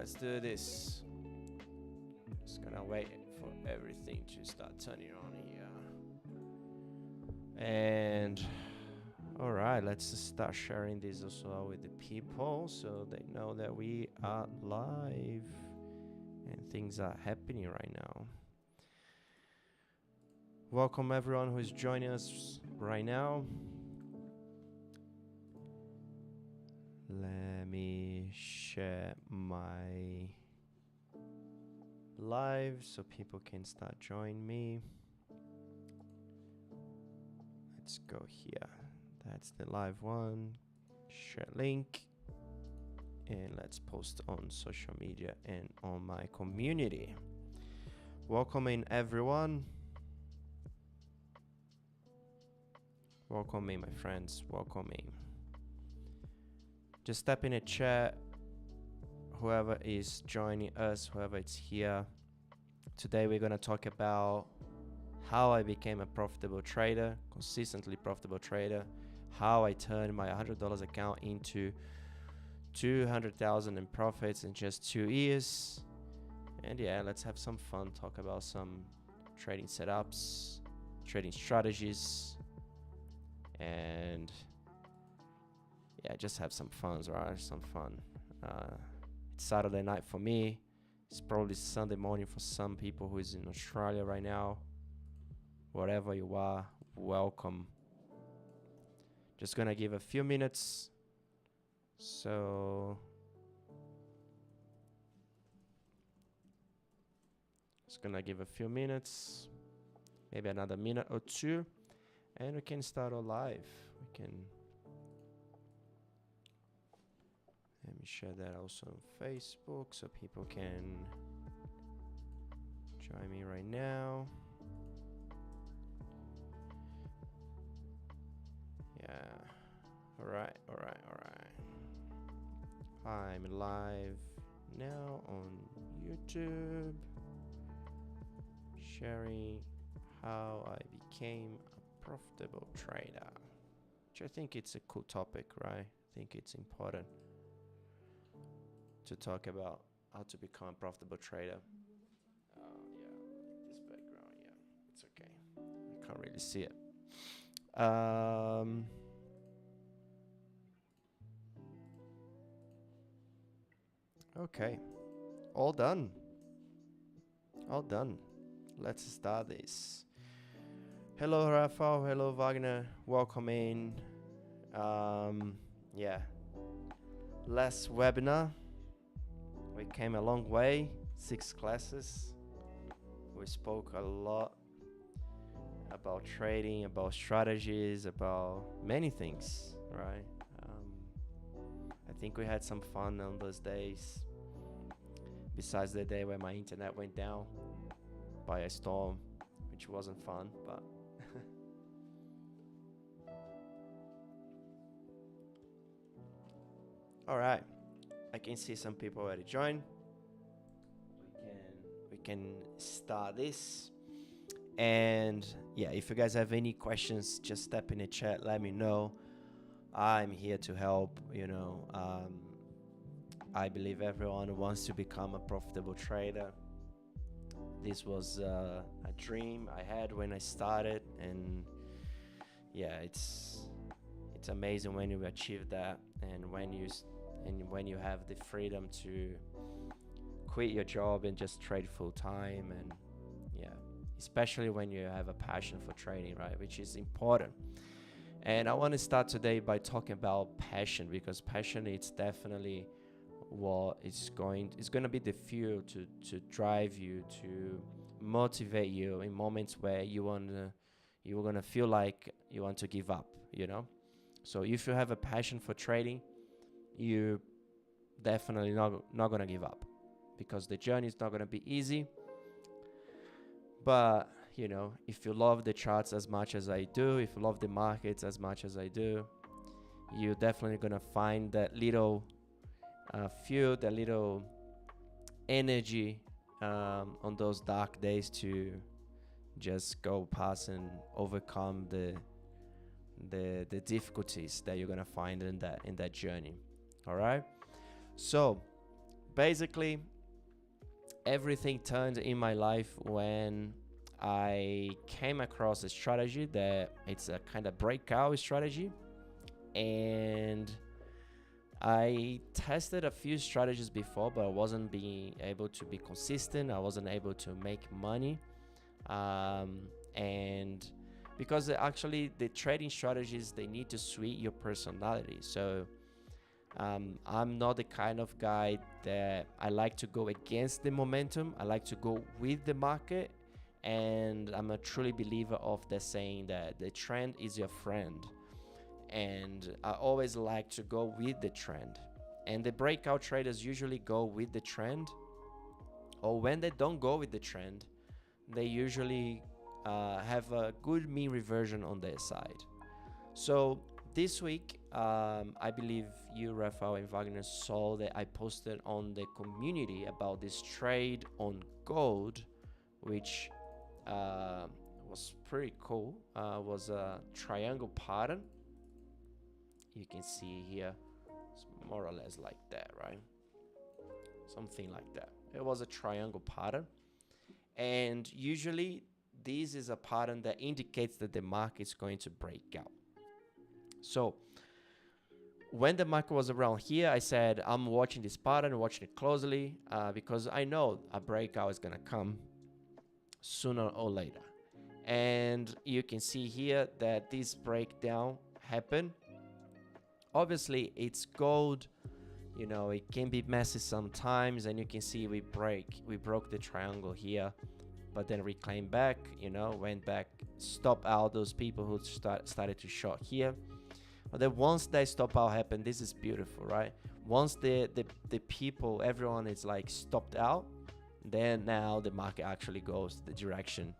let's do this. Just gonna wait for everything to start turning on here. And all right, let's just start sharing this also with the people so they know that we are live and things are happening right now. Welcome everyone who is joining us right now. Let me share my live so people can start joining me. Let's go here. That's the live one. Share link. And let's post on social media and on my community. Welcome in everyone. Welcome in my friends. Welcome in. Just type in a chat. Whoever is joining us, whoever is here. Today we're going to talk about how I became a profitable trader, consistently profitable trader, how I turned my $100 account into 200,000 in profits in just 2 years. And yeah, let's have some fun, talk about some trading setups, trading strategies, and yeah, just have some fun, right? Some fun. It's Saturday night for me. It's probably Sunday morning for some people who is in Australia right now. Wherever you are, welcome. Just gonna give a few minutes. So just gonna give a few minutes, maybe another minute or two, and we can start our live. We can. Let me share that also on Facebook so people can join me right now. Yeah. All right. I'm live now on YouTube, sharing how I became a profitable trader, which I think it's a cool topic, right? I think it's important to talk about how to become a profitable trader. Yeah, this background, yeah, it's okay. I can't really see it. Okay, all done. Let's start this. Hello, Rafael. Hello, Wagner. Welcome in. Yeah, last webinar. We came a long way, 6 classes. We spoke a lot about trading, about strategies, about many things, right? I think we had some fun on those days. Besides the day where my internet went down by a storm, which wasn't fun, but all right. I can see some people already joined. We can start this. And yeah, if you guys have any questions, just step in the chat, let me know. I'm here to help. I believe everyone wants to become a profitable trader. This was a dream I had when I started, and yeah, it's amazing when you achieve that, and when you have the freedom to quit your job and just trade full time. And yeah, especially when you have a passion for trading, right, which is important. And I want to start today by talking about passion, because passion is definitely what is going to be the fuel to drive you, to motivate you in moments where you're gonna feel like you want to give up. So if you have a passion for trading, you definitely not gonna give up, because the journey is not gonna be easy. But if you love the charts as much as I do, if you love the markets as much as I do, you're definitely gonna find that little fuel, that little energy on those dark days to just go past and overcome the difficulties that you're gonna find in that journey. All right. So basically, everything turned in my life when I came across a strategy that it's a kind of breakout strategy, and I tested a few strategies before, but I wasn't being able to be consistent. I wasn't able to make money, and because actually the trading strategies, they need to suit your personality. So I'm not the kind of guy that I like to go against the momentum. I like to go with the market, and I'm a truly believer of the saying that the trend is your friend, and I always like to go with the trend. And the breakout traders usually go with the trend, or when they don't go with the trend, they usually have a good mean reversion on their side. So this week, I believe you, Rafael, and Wagner saw that I posted on the community about this trade on gold, which was pretty cool. Was a triangle pattern. You can see here, it's more or less like that, right? Something like that. It was a triangle pattern, and usually this is a pattern that indicates that the market is going to break out. So when the market was around here, I said I'm watching this pattern, watching it closely, because I know a breakout is gonna come sooner or later. And you can see here that this breakdown happened. Obviously it's gold, you know, it can be messy sometimes, and you can see we broke the triangle here, but then reclaimed back, you know, went back, stop out those people who started to short here. But then once that stop out happened, this is beautiful, right? Once the people, everyone is like stopped out, then now the market actually goes the direction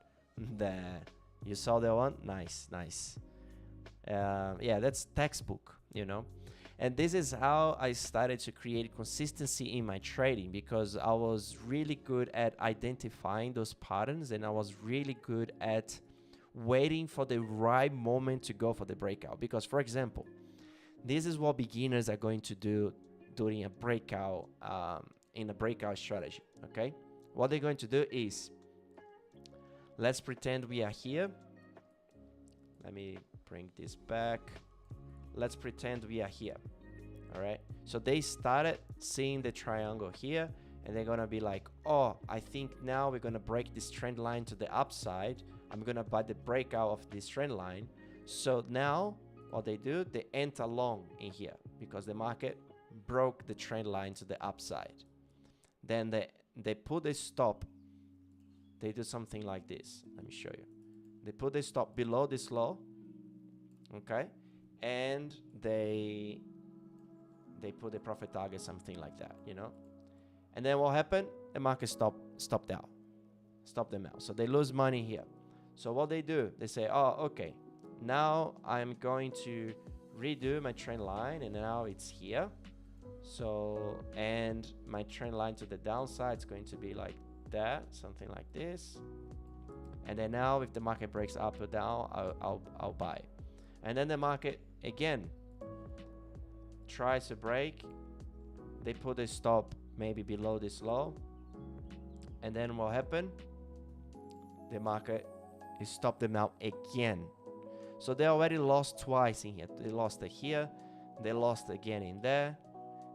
that you saw that one. Nice. Yeah, that's textbook, you know. And this is how I started to create consistency in my trading, because I was really good at identifying those patterns, and I was really good at waiting for the right moment to go for the breakout. Because, for example, this is what beginners are going to do during a breakout, in a breakout strategy. Okay, what they're going to do is, let's pretend we are here. Let me bring this back. Let's pretend we are here. All right, so they started seeing the triangle here, and they're gonna be like, oh, I think now we're gonna break this trend line to the upside. I'm gonna buy the breakout of this trend line. So now what they do, they enter long in here because the market broke the trend line to the upside. Then they put a stop. They do something like this. Let me show you. They put a stop below this low, okay, and they put a profit target, something like that, you know. And then what happened? The market stopped out, stopped them out. So they lose money here. So what they do, they say, oh, okay, now I'm going to redo my trend line, and now it's here. So, and my trend line to the downside is going to be like that, something like this. And then now if the market breaks up or down, I'll buy. And then the market again tries to break. They put a stop maybe below this low, and then what happened? The market is stopped them out again. So they already lost twice in here. They lost it here, they lost again in there,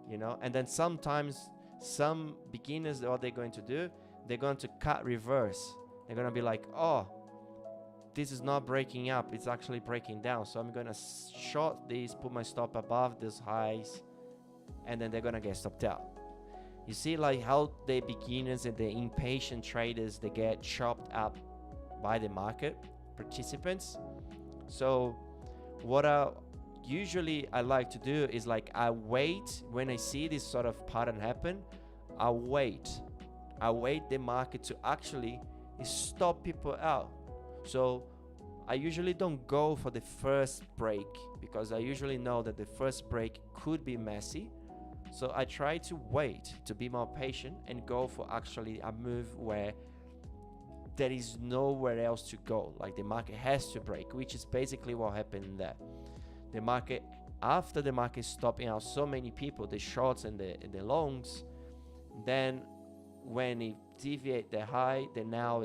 you know. And then sometimes some beginners, what they're going to do, they're going to cut reverse. They're going to be like, oh, this is not breaking up, it's actually breaking down. So I'm going to short this, put my stop above these highs, and then they're going to get stopped out. You see like how the beginners and the impatient traders, they get chopped up by the market participants. So what I like to do is like I wait when I see this sort of pattern happen. I wait the market to actually stop people out. So I usually don't go for the first break because I usually know that the first break could be messy. So I try to wait, to be more patient, and go for actually a move where there is nowhere else to go. Like the market has to break, which is basically what happened there. The market, after the market stopping out so many people, the shorts and the longs, Then when it deviate the high, then now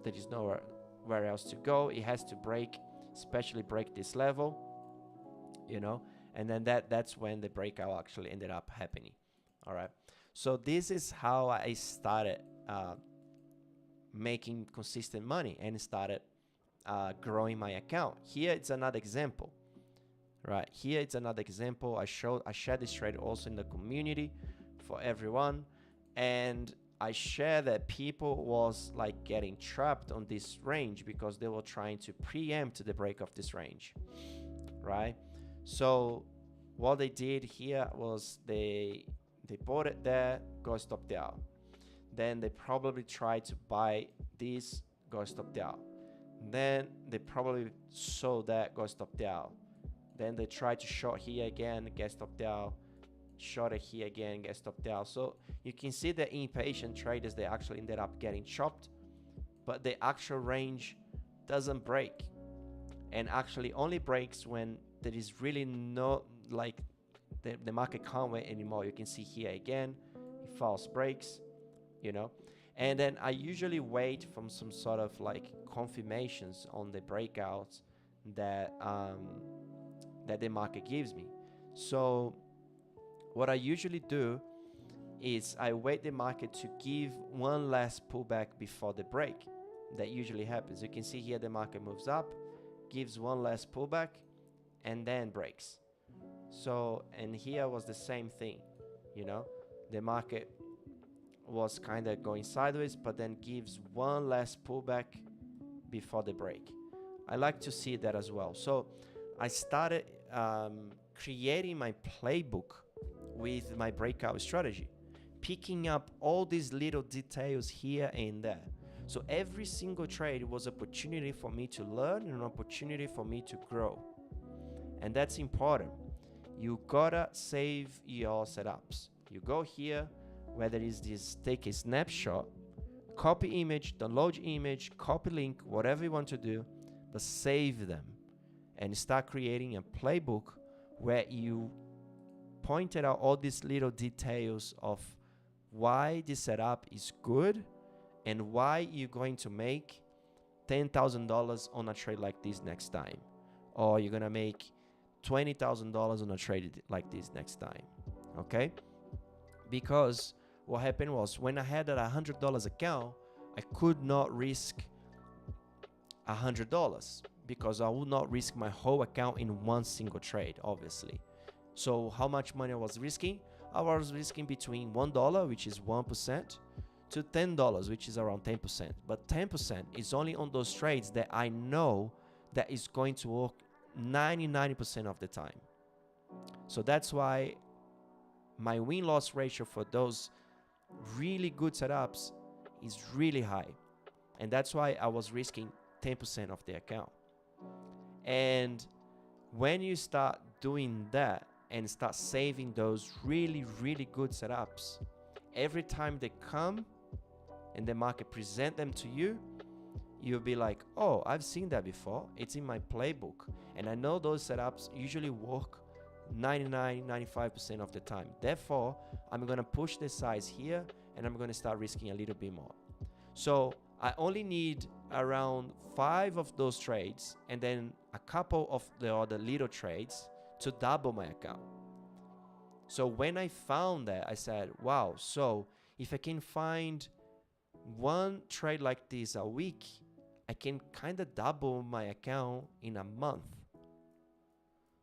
there is nowhere where else to go. It has to break, especially break this level, you know, and then that's when the breakout actually ended up happening. All right, so this is how I started making consistent money and started growing my account. Here it's another example. Right here it's another example. I shared this trade also in the community for everyone, and I share that people was like getting trapped on this range because they were trying to preempt the break of this range, right? So what they did here was they bought it there, go stopped out. Then they probably tried to buy this, go stopped out. Then they probably sold that, go stopped out. Then they tried to short here again, get stopped out. Short it here again, get stopped out. So you can see the impatient traders, they actually ended up getting chopped, but the actual range doesn't break, and actually only breaks when there is really no, like, the market can't wait anymore. You can see here again, it false breaks, you know. And then I usually wait from some sort of like confirmations on the breakouts that that the market gives me. So what I usually do is I wait the market to give one last pullback before the break. That usually happens. You can see here the market moves up, gives one last pullback, and then breaks. So, and here was the same thing, you know, the market was kind of going sideways, but then gives one last pullback before the break. I like to see that as well. So I started creating my playbook with my breakout strategy, picking up all these little details here and there. So every single trade was an opportunity for me to learn and an opportunity for me to grow. And that's important. You gotta save your setups. You go here, whether it's this, take a snapshot, copy image, download image, copy link, whatever you want to do, but save them and start creating a playbook where you pointed out all these little details of why this setup is good and why you're going to make $10,000 on a trade like this next time, or you're gonna make $20,000 on a trade like this next time. Okay, because what happened was, when I had that $100 account, I could not risk $100 because I would not risk my whole account in one single trade, obviously. So how much money I was risking? I was risking between $1, which is 1%, to $10, which is around 10%. But 10% is only on those trades that I know that is going to work 90% of the time. So that's why my win-loss ratio for those really good setups is really high. And that's why I was risking 10% of the account. And when you start doing that and start saving those really, really good setups, every time they come and the market present them to you, you'll be like, oh, I've seen that before. It's in my playbook. And I know those setups usually work 95% of the time. Therefore, I'm going to push the size here and I'm going to start risking a little bit more. So I only need around 5 of those trades and then a couple of the other little trades to double my account. So when I found that, I said, wow, so if I can find one trade like this a week, I can kind of double my account in a month.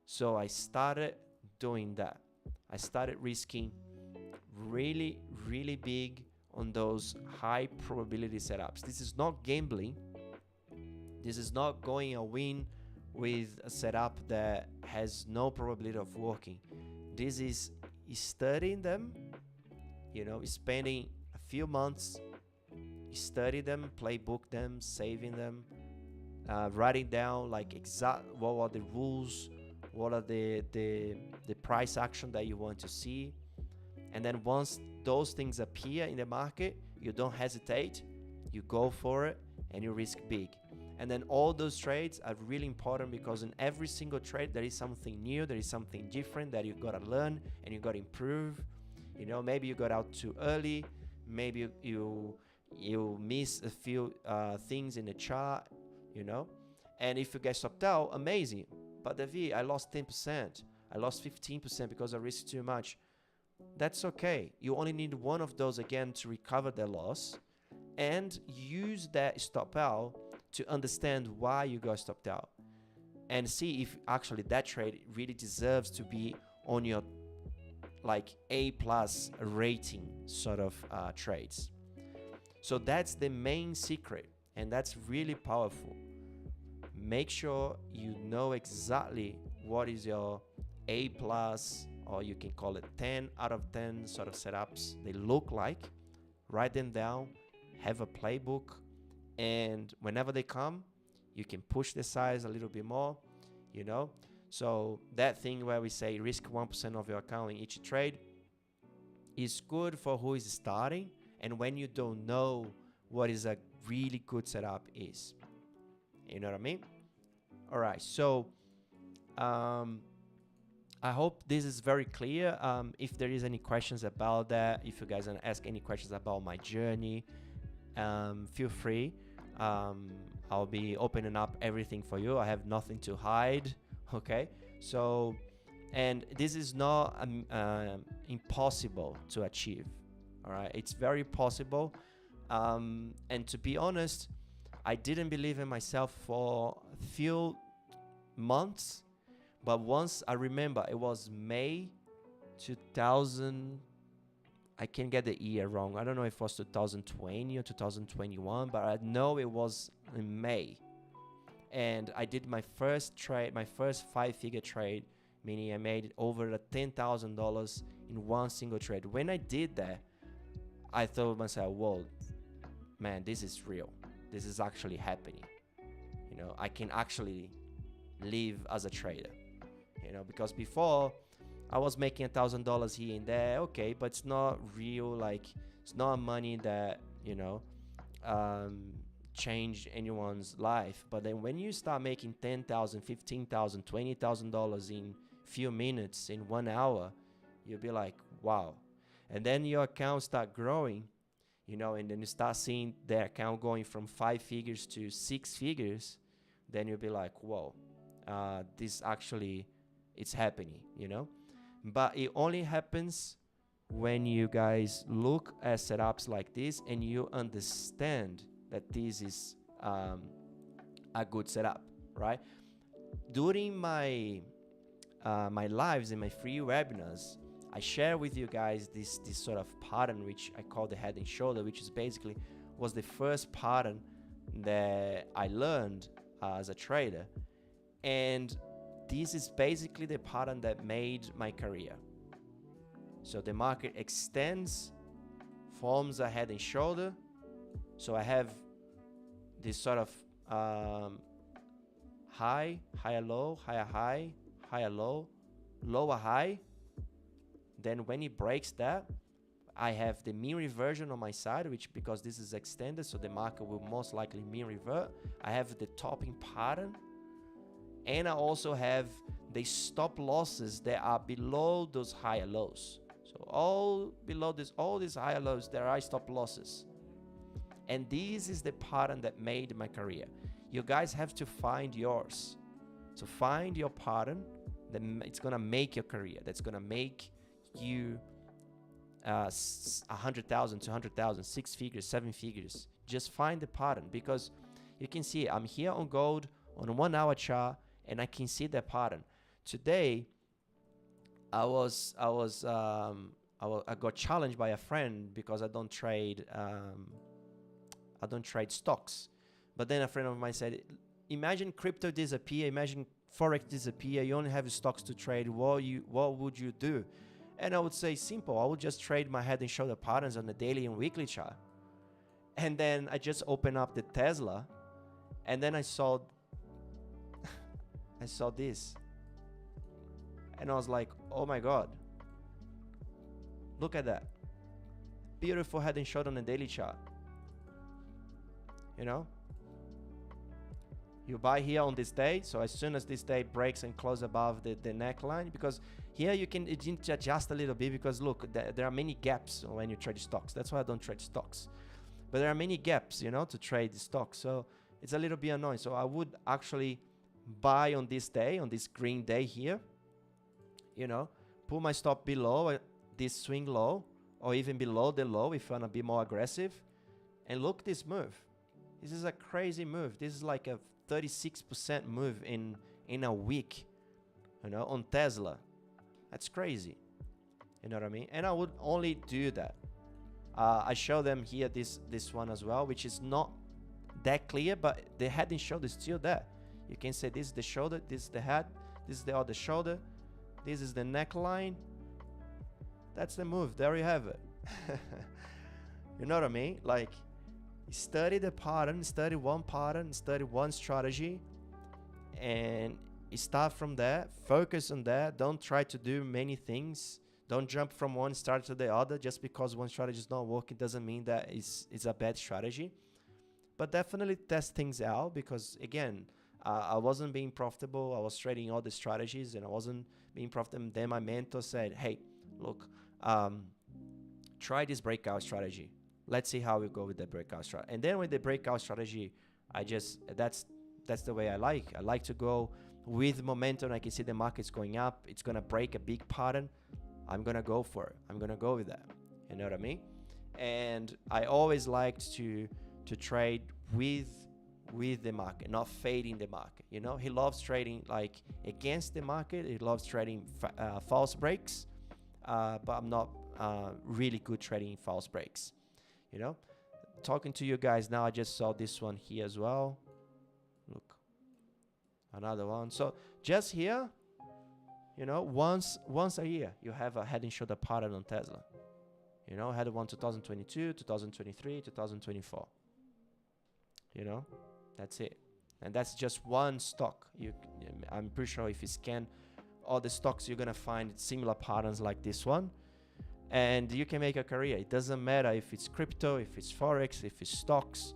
So I started doing that. I started risking really, really big on those high probability setups. This is not gambling. This is not going a win with a setup that has no probability of working. This is studying them, spending a few months, study them, playbook them, saving them, writing down like exact what are the rules, what are the price action that you want to see. And then once those things appear in the market, you don't hesitate, you go for it and you risk big. And then all those trades are really important because in every single trade there is something new, there is something different that you've got to learn and you've got to improve. You know, maybe you got out too early, maybe you miss a few things in the chart, you know. And if you get stopped out, amazing. But David, I lost 10%, I lost 15% because I risked too much. That's okay. You only need one of those again to recover the loss, and use that stop out to understand why you got stopped out, and see if actually that trade really deserves to be on your like A plus rating sort of trades. So that's the main secret, and that's really powerful. Make sure you know exactly what is your A plus, or you can call it 10 out of 10 sort of setups they look like. Write them down, have a playbook, and whenever they come, you can push the size a little bit more, you know. So that thing where we say risk 1% of your account in each trade is good for who is starting, and when you don't know what is a really good setup is. You know what I mean? All right, so I hope this is very clear. If there is any questions about that, if you guys want to ask any questions about my journey, feel free. I'll be opening up everything for you. I have nothing to hide. Okay, so, and this is not impossible to achieve. All right, it's very possible. And to be honest, I didn't believe in myself for a few months, but once I remember it was May 2000, I can get the year wrong. I don't know if it was 2020 or 2021, but I know it was in May. And I did my first trade, my first 5-figure trade, meaning I made over $10,000 in one single trade. When I did that, I thought to myself, whoa, man, this is real. This is actually happening. You know, I can actually live as a trader, you know, because before I was making $1,000 here and there, okay, but it's not real, like, it's not money that, you know, change anyone's life. But then when you start making $10,000, $15,000, $20,000 in few minutes, in 1 hour, you'll be like, wow. And then your account start growing, you know, and then you start seeing the account going from 5 figures to 6 figures, then you'll be like, whoa, this actually, it's happening, you know. But it only happens when you guys look at setups like this and you understand that this is a good setup, right? During my my lives and my free webinars, I share with you guys this sort of pattern which I call the head and shoulder, which is basically was the first pattern that I learned as a trader, and this is basically the pattern that made my career. So the market extends, forms a head and shoulder. So I have this sort of high, higher low, higher high, higher low, lower high. Then when it breaks that, I have the mean reversion on my side, which because this is extended, so the market will most likely mean revert. I have the topping pattern, and I also have the stop losses that are below those higher lows. So all below this, all these higher lows, there are stop losses. And this is the pattern that made my career. You guys have to find yours. So find your pattern that it's gonna make your career. That's gonna make you 100,000, 200,000, 6 figures, 7 figures. Just find the pattern, because you can see I'm here on gold on a 1 hour chart, and I can see the pattern. Today, I got challenged by a friend because I don't trade stocks. But then a friend of mine said, imagine crypto disappear, imagine Forex disappear, you only have stocks to trade, what would you do? And I would say simple, I would just trade my head and shoulder patterns on the daily and weekly chart. And then I just opened up the Tesla, and then I saw this. And I was like, oh my God, look at that. Beautiful head and shoulder on the daily chart. You know, You buy here on this day, so as soon as this day breaks and close above the neckline, because here you need to adjust a little bit, because look, there are many gaps when you trade stocks. That's why I don't trade stocks. But there are many gaps, you know, to trade the stocks. So it's a little bit annoying. So I would actually buy on this day, on this green day here, you know, put my stop below this swing low, or even below the low if you want to be more aggressive. And look this move. This is a crazy move. This is like a 36% move in a week, you know, on Tesla. That's crazy. You know what I mean? And I would only do that. I show them here this one as well, which is not that clear, but the head and shoulder is still there. You can say this is the shoulder, this is the head, this is the other shoulder, this is the neckline. That's the move. There you have it. You know what I mean? Like, study the pattern, study one pattern, study one strategy, and start from there. Focus on that. Don't try to do many things. Don't jump from one strategy to the other. Just because one strategy is not working doesn't mean that it's a bad strategy. But definitely test things out, because again, I wasn't being profitable. I was trading all the strategies and I wasn't being profitable. Then my mentor said, hey, look, try this breakout strategy. Let's see how we go with the breakout strategy. And then with the breakout strategy, that's the way I like. I like to go with momentum. I can see the market's going up. It's going to break a big pattern. I'm going to go for it. I'm going to go with that. You know what I mean? And I always liked to trade with the market, not fading the market. You know, he loves trading like against the market. He loves trading false breaks. But I'm not really good trading false breaks. You know, talking to you guys now, I just saw this one here as well. Look, another one. So just here, you know, once a year, you have a head and shoulder pattern on Tesla. You know, had one 2022, 2023, 2024. You know, that's it. And that's just one stock. I'm pretty sure if you scan all the stocks, you're going to find similar patterns like this one. And you can make a career. It doesn't matter if it's crypto, if it's Forex, if it's stocks.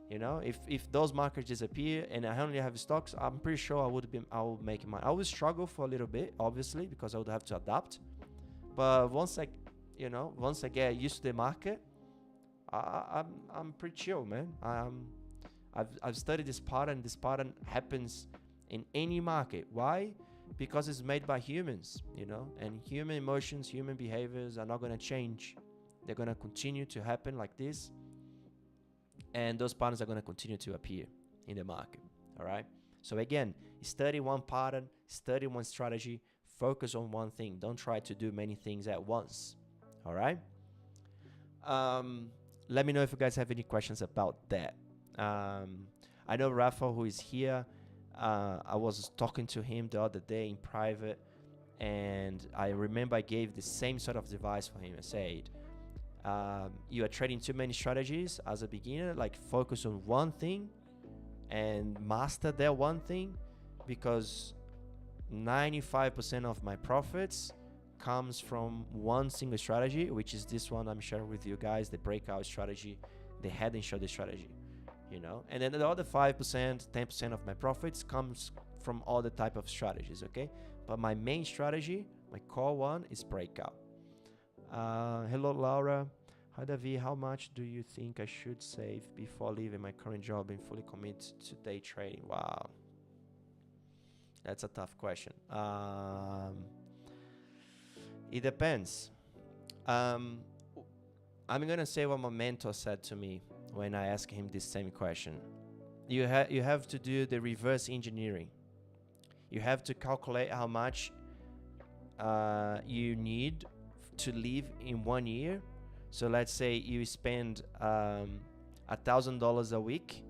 You know, if those markets disappear and I only have stocks, I'm pretty sure I would make money. I would struggle for a little bit, obviously, because I would have to adapt. But once I get used to the market, I'm pretty chill, man. I've studied this pattern. This pattern happens in any market. Why? Because it's made by humans, you know, and human emotions, human behaviors are not going to change. They're going to continue to happen like this. And those patterns are going to continue to appear in the market. All right. So again, study one pattern, study one strategy, focus on one thing. Don't try to do many things at once. All right. Let me know if you guys have any questions about that. I know Rafa, who is here, I was talking to him the other day in private, and I remember I gave the same sort of advice for him. I said, you are trading too many strategies as a beginner, like focus on one thing and master that one thing, because 95% of my profits comes from one single strategy, which is this one I'm sharing with you guys, the breakout strategy, the head and shoulder strategy. You know, and then the other 5%, 10% of my profits comes from all the type of strategies, okay? But my main strategy, my core one, is breakout. Hello, Laura. Hi, David. How much do you think I should save before leaving my current job and fully commit to day trading? Wow. That's a tough question. It depends. I'm going to say what my mentor said to me when I asked him this same question. You have to do the reverse engineering. You have to calculate how much you need to live in 1 year. So let's say you spend $1,000 a week.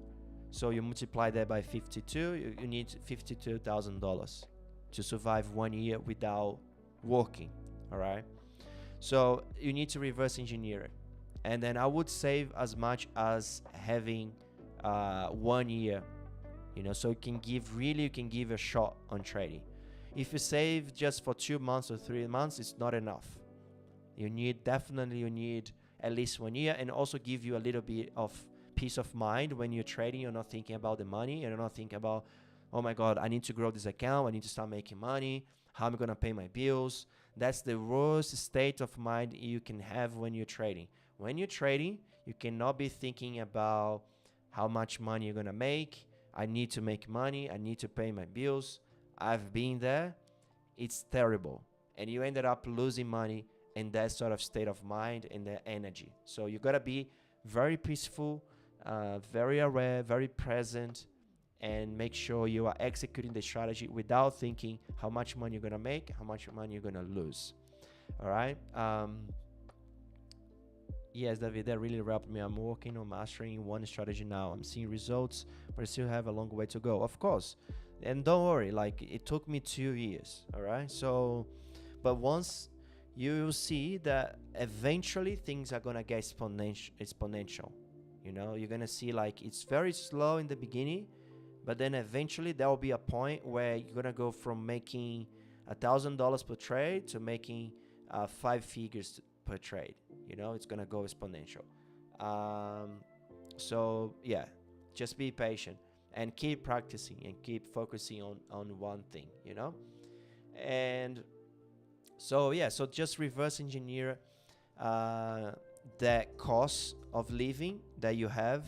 So you multiply that by 52. You need $52,000 to survive 1 year without working. All right. So you need to reverse engineer it. And then I would save as much as having 1 year, you know, so you can give a shot on trading. If you save just for 2 months or 3 months, it's not enough. You need at least 1 year, and also give you a little bit of peace of mind when you're trading. You're not thinking about the money. You're not thinking about, oh my God, I need to grow this account. I need to start making money. How am I going to pay my bills? That's the worst state of mind you can have when you're trading. When you're trading, you cannot be thinking about how much money you're going to make. I need to make money. I need to pay my bills. I've been there. It's terrible. And you ended up losing money in that sort of state of mind and the energy. So you got to be very peaceful, very aware, very present, and make sure you are executing the strategy without thinking how much money you're going to make, how much money you're going to lose. All right. Yes, David, that really helped me. I'm working on mastering one strategy now. I'm seeing results, but I still have a long way to go. Of course. And don't worry, like it took me 2 years. All right. So, but once you will see that eventually things are going to get exponential. You know, you're going to see like it's very slow in the beginning, but then eventually there will be a point where you're going to go from making $1,000 per trade to making 5 figures per trade. You know, it's going to go exponential. So yeah, just be patient and keep practicing and keep focusing on one thing, you know. And so yeah, so just reverse engineer that cost of living that you have,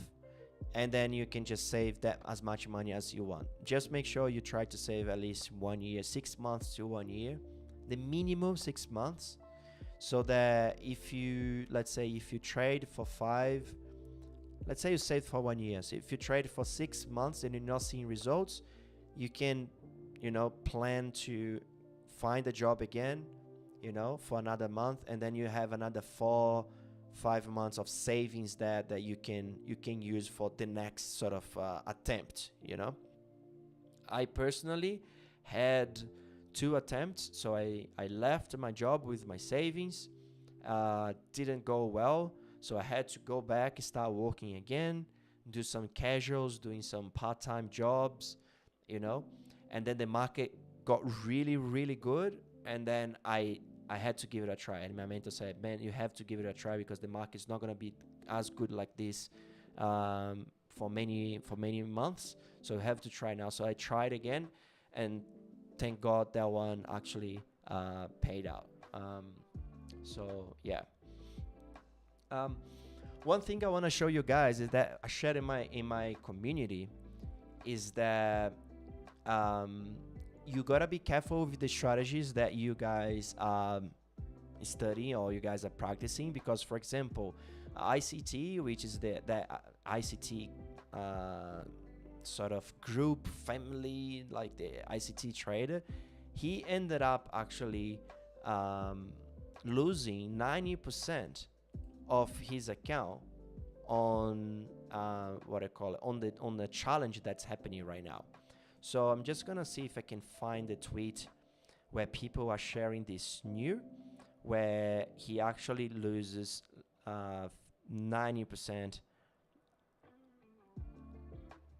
and then you can just save that as much money as you want. Just make sure you try to save at least 1 year, 6 months to 1 year, the minimum 6 months, so that if you, let's say if you trade for 5, let's say you save for 1 year. So if you trade for 6 months and you're not seeing results, you can, you know, plan to find a job again, you know, for another month, and then you have another 4-5 months of savings that you can use for the next sort of attempt, you know. I personally had 2 attempts, so I left my job with my savings, didn't go well, so I had to go back, start working again, do some casuals, doing some part-time jobs, you know, and then the market got really, really good, and then I had to give it a try. And my mentor said, man, you have to give it a try because the market's not going to be as good like this for many months. So you have to try now. So I tried again, and thank God that one actually paid out. So yeah. One thing I want to show you guys is that I shared in my community is that you gotta be careful with the strategies that you guys study or you guys are practicing, because for example, ICT, which is the ICT sort of group family, like the ICT trader, he ended up actually losing 90% of his account on what I call it, on the challenge that's happening right now. So I'm just gonna see if I can find a tweet where people are sharing this new, where he actually loses 90%.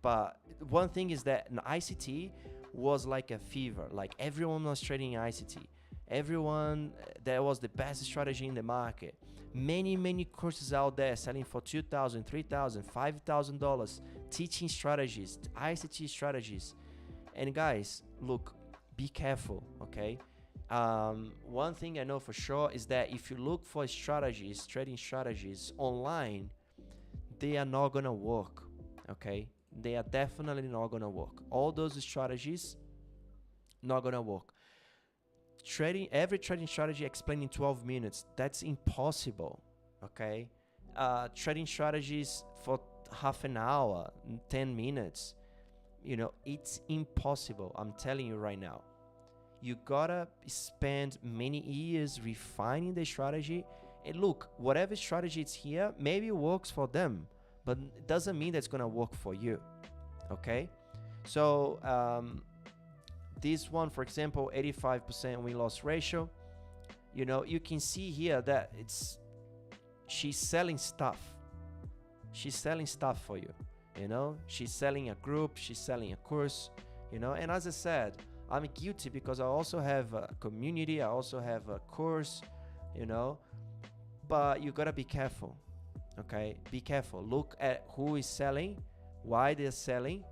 But one thing is that an ICT was like a fever. Like everyone was trading ICT. Everyone, that was the best strategy in the market. Many courses out there selling for $2,000, $3,000, $5,000, teaching strategies, ICT strategies. And guys, look, be careful, okay? One thing I know for sure is that if you look for strategies, trading strategies online, they are not gonna work, okay? They are definitely not gonna work. All those strategies, not gonna work. Every trading strategy explained in 12 minutes, that's impossible, okay? Trading strategies for half an hour, 10 minutes, you know, it's impossible. I'm telling you right now. You gotta spend many years refining the strategy. And look, whatever strategy is here, maybe it works for them, but it doesn't mean that's gonna work for you, okay? So this one, for example, 85% win-loss ratio, you know, you can see here that she's selling stuff. She's selling stuff for you, you know, she's selling a group, she's selling a course, you know. And as I said, I'm guilty because I also have a community, I also have a course, you know, but you gotta be careful, Okay, be careful. Look at who is selling, why they're selling,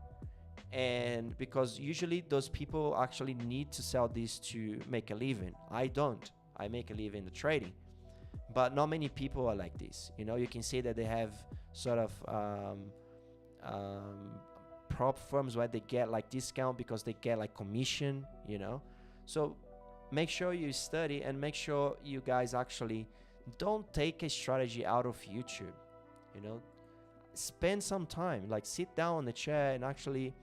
and because usually those people actually need to sell this to make a living. I don't. I make a living in the trading, but not many people are like this. You can see that they have sort of um, prop firms where they get like discount because they get like commission. So make sure you study, and make sure you guys actually don't take a strategy out of YouTube. Spend some time, like sit down on the chair and actually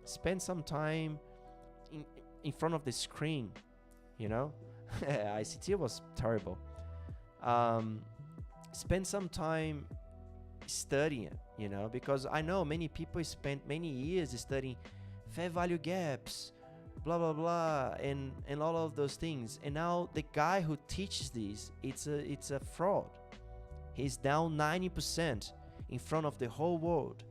spend some time in front of the screen. ICT was terrible. Spend some time studying, because I know many people spent many years studying fair value gaps, blah blah blah, and all of those things, and now the guy who teaches this, it's a fraud. He's down 90% in front of the whole world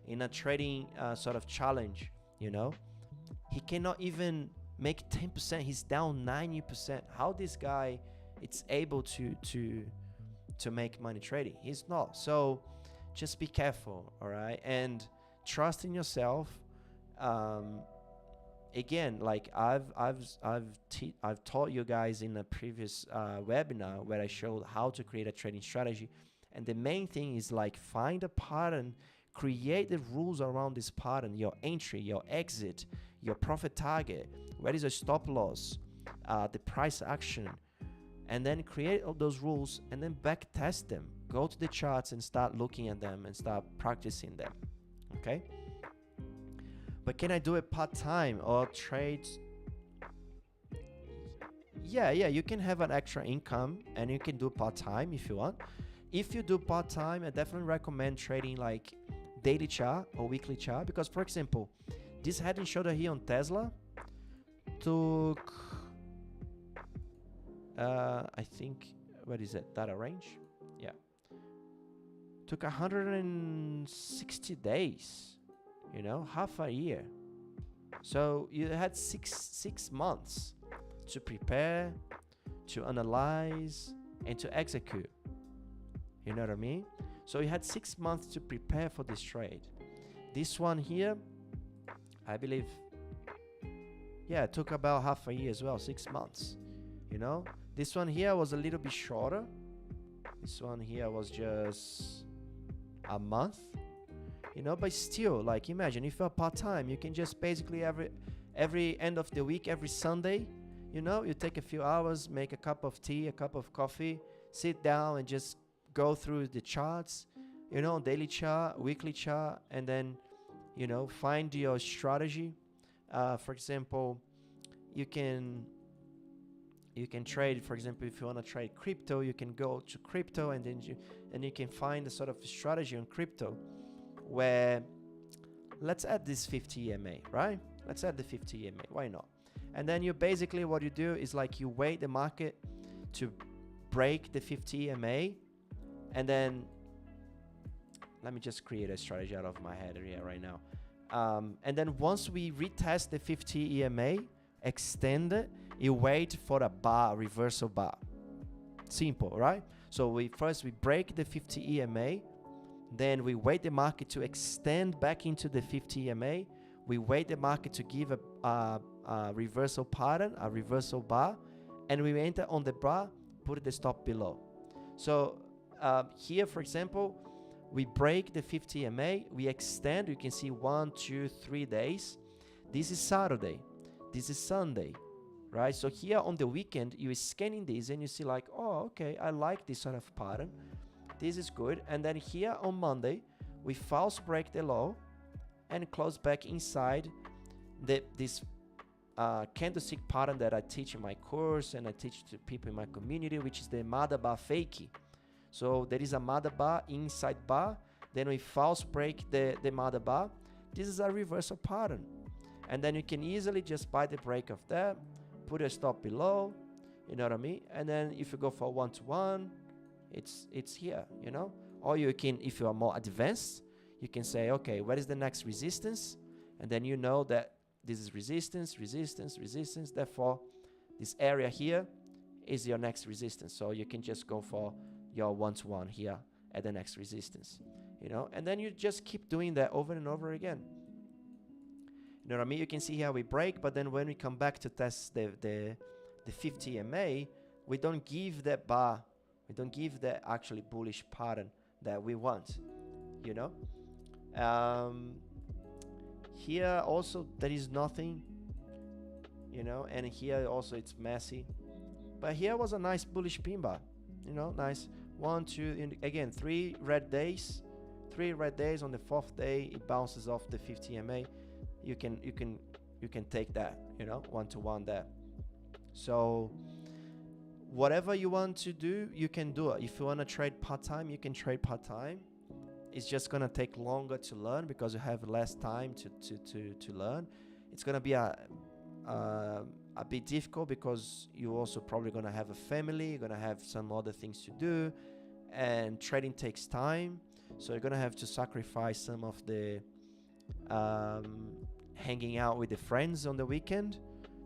in a trading sort of challenge. He cannot even make 10%. He's down 90%. How this guy it's able to make money trading? He's not. So just be careful, all right, and trust in yourself. Again, like I've taught you guys in a previous webinar where I showed how to create a trading strategy, and the main thing is like find a pattern, create the rules around this pattern, your entry, your exit, your profit target, where is your stop loss, the price action, and then create all those rules and then back test them. Go to the charts and start looking at them and start practicing them. Okay? But can I do it part-time or trade? Yeah, you can have an extra income and you can do part-time if you want. If you do part-time, I definitely recommend trading like daily chart or weekly chart, because for example, this head and shoulder here on Tesla took I think, what is it, data range? Yeah, took 160 days, half a year. So you had six months to prepare, to analyze, and to execute. You know what I mean? So you had 6 months to prepare for this trade. This one here, I believe, yeah, it took about half a year as well, 6 months. This one here was a little bit shorter. This one here was just a month. But still, like, imagine if you're part-time, you can just basically every end of the week, every Sunday, you take a few hours, make a cup of tea, a cup of coffee, sit down and just go through the charts, daily chart, weekly chart, and then, find your strategy. For example, you can trade, for example, if you want to trade crypto, you can go to crypto and then you can find a sort of strategy on crypto where, let's add this 50 EMA, right? Let's add the 50 EMA, why not? And then you basically, what you do is like you wait the market to break the 50 EMA, and then let me just create a strategy out of my head here right now. And then once we retest the 50 EMA, extend it, you wait for a bar, reversal bar. Simple, right? So we break the 50 EMA, then we wait the market to extend back into the 50 EMA. We wait the market to give a reversal pattern, a reversal bar, and we enter on the bar, put the stop below. So here, for example, we break the 50 EMA, we extend, you can see 1, 2, 3 days. This is Saturday, this is Sunday, right? So here on the weekend, you're scanning this and you see like, oh, okay, I like this sort of pattern. This is good. And then here on Monday, we false break the low and close back inside this candlestick pattern that I teach in my course and I teach to people in my community, which is the Mother Bar Fakie. So there is a Mother Bar, inside bar, then we false break the Mother Bar. This is a reversal pattern. And then you can easily just buy the break of that, put a stop below, you know what I mean? And then if you go for 1-to-1, it's here, Or you can, if you are more advanced, you can say, okay, what is the next resistance? And then you know that this is resistance, resistance, resistance. Therefore, this area here is your next resistance. So you can just go for your 1-to-1 here at the next resistance, you know, and then you just keep doing that over and over again. You know what I mean? You can see how we break, but then when we come back to test the 50 MA, we don't give that bar, we don't give that actually bullish pattern that we want, you know. Here also there is nothing, you know, and here also it's messy, but here was a nice bullish pin bar, you know, nice. 1, 2, again, 3 red days. On the 4th day it bounces off the 50 MA. You can take that, you know, 1-to-1 there. So whatever you want to do, you can do it. If you want to trade part-time, you can trade part-time. It's just gonna take longer to learn because you have less time to learn. It's gonna be a bit difficult because you're also probably gonna have a family, you're gonna have some other things to do, and trading takes time. So you're gonna have to sacrifice some of the hanging out with the friends on the weekend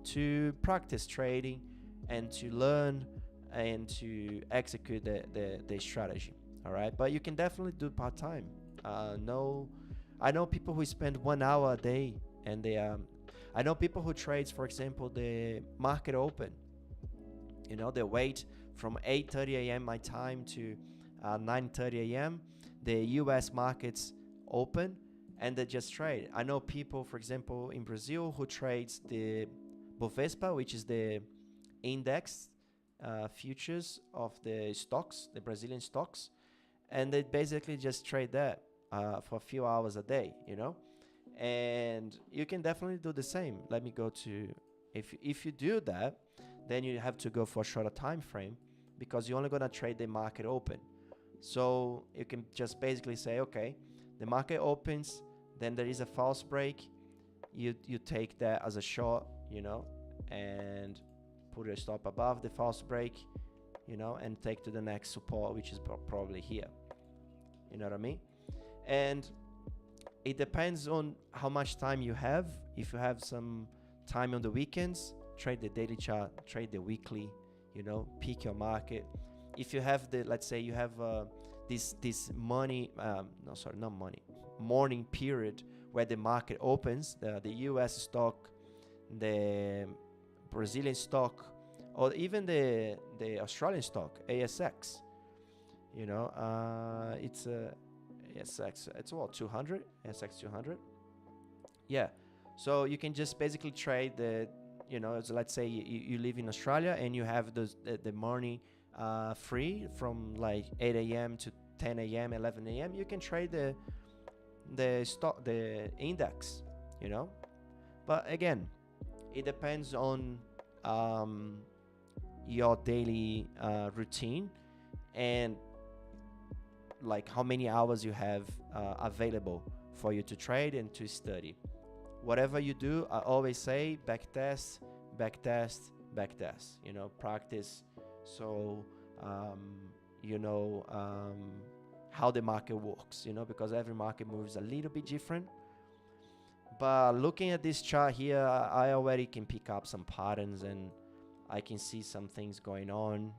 to practice trading and to learn and to execute the strategy. All right, but you can definitely do part-time. No, I know people who spend 1 hour a day, and I know people who trades, for example, the market open. You know, they wait from 8:30 a.m. my time to 9:30 a.m. the U.S. markets open, and they just trade. I know people, for example, in Brazil who trades the Bovespa, which is the index futures of the stocks, the Brazilian stocks, and they basically just trade that for a few hours a day, you know. And you can definitely do the same. Let me go to, if you do that, then you have to go for a shorter time frame because you're only going to trade the market open. So you can just basically say, okay, the market opens, then there is a false break, you take that as a short, you know, and put your stop above the false break, you know, and take to the next support, which is probably here. You know what I mean? And it depends on how much time you have. If you have some time on the weekends, trade the daily chart, trade the weekly, you know, pick your market. If you have let's say you have this morning period where the market opens, the US stock, the Brazilian stock, or even the Australian stock, ASX, you know, it's ASX, it's what, 200, ASX 200. Yeah, so you can just basically trade the, you know, so let's say you live in Australia and you have the morning free from like 8 a.m. to 10 a.m., 11 a.m. You can trade the stock, the index, you know. But again, it depends on your daily routine and like how many hours you have available for you to trade and to study. Whatever you do, I always say backtest, backtest, backtest, you know, practice. So you know how the market works, you know, because every market moves a little bit different. But looking at this chart here, I already can pick up some patterns and I can see some things going on.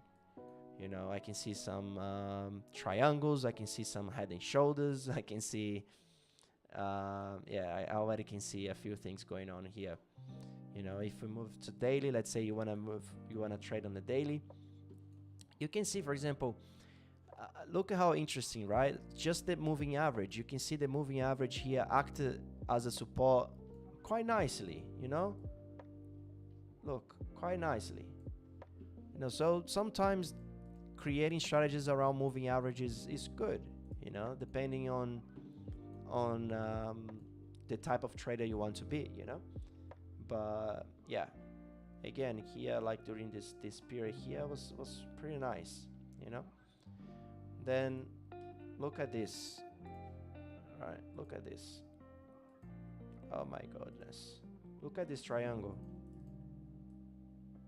You know, I can see some triangles, I can see some head and shoulders, I can see, I already can see a few things going on here. You know, if we move to daily, let's say you want to trade on the daily, you can see, for example, look at how interesting, right? Just the moving average. You can see the moving average here acted as a support quite nicely, you know? Look, quite nicely. You know, so sometimes creating strategies around moving averages is good, you know, depending on the type of trader you want to be, you know. But yeah, again, here, like during this period here was pretty nice, you know. Then look at this. All right, look at this. Oh my goodness, look at this triangle.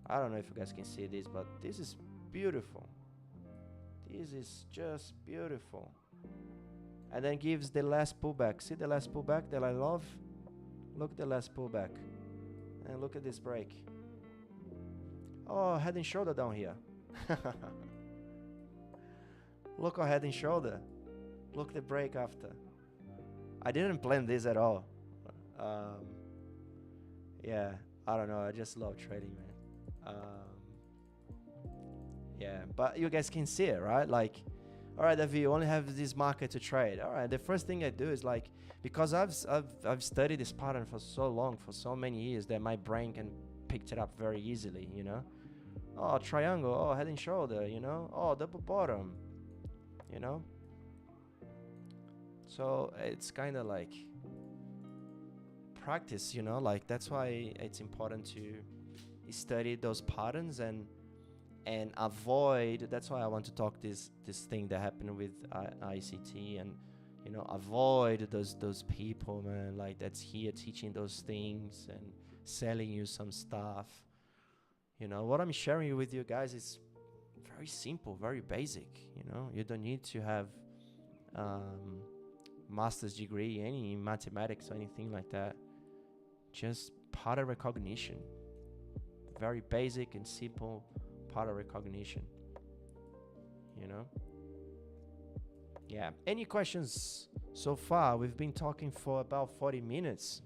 I don't know if you guys can see this, but this is beautiful. This is just beautiful. And then gives the last pullback. See the last pullback that I love? Look at the last pullback. And look at this break. Oh, head and shoulder down here. Look our head and shoulder. Look the break after. I didn't plan this at all. Um, yeah, I don't know. I just love trading, man. Yeah, but you guys can see it, right? Like, all right, David, you only have this market to trade. All right, the first thing I do is like, because I've studied this pattern for so long, for so many years, that my brain can pick it up very easily, you know? Oh, triangle, oh, head and shoulder, you know? Oh, double bottom, you know? So it's kind of like practice, you know? Like, that's why it's important to study those patterns and avoid. That's why I want to talk this thing that happened with ICT, and you know, avoid those people, man, like that's here teaching those things and selling you some stuff. You know, what I'm sharing with you guys is very simple, very basic. You know, you don't need to have master's degree any in mathematics or anything like that. Just pattern recognition, very basic and simple pattern recognition, you know? Yeah. Any questions so far? We've been talking for about 40 minutes.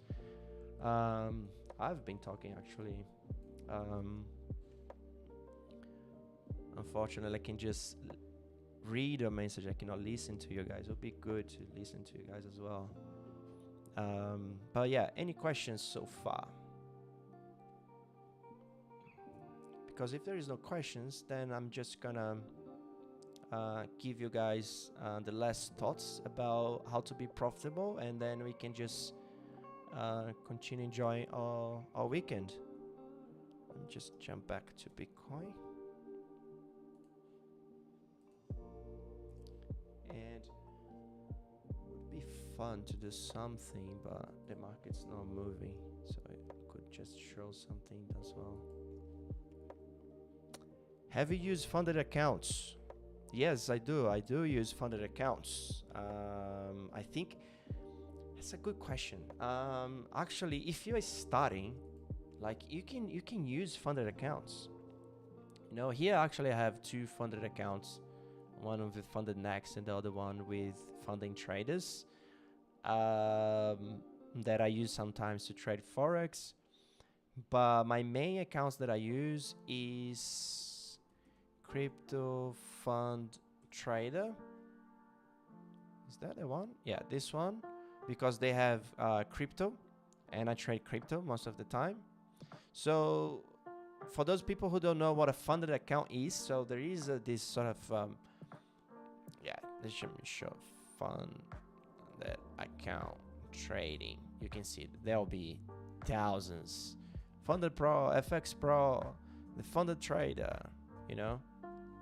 I've been talking actually. Unfortunately, I can just read a message. I cannot listen to you guys. It would be good to listen to you guys as well. But yeah, any questions so far? Because if there is no questions, then I'm just gonna give you guys the last thoughts about how to be profitable, and then we can just continue enjoying our weekend. Let me just jump back to Bitcoin. And it would be fun to do something, but the market's not moving, so I could just show something as well. Have you used funded accounts? Yes, I do. I do use funded accounts. I think it's a good question. Actually, if you are starting, like you can use funded accounts. You know, here actually I have two funded accounts, one with Funded Next and the other one with Funding Traders, that I use sometimes to trade Forex. But my main accounts that I use is Crypto Fund Trader. Is that the one? Yeah, this one, because they have crypto, and I trade crypto most of the time. So for those people who don't know what a funded account is, so there is this sort of yeah, let me show funded account trading. You can see there'll be thousands. Funded Pro, FX Pro, the Funded Trader, you know,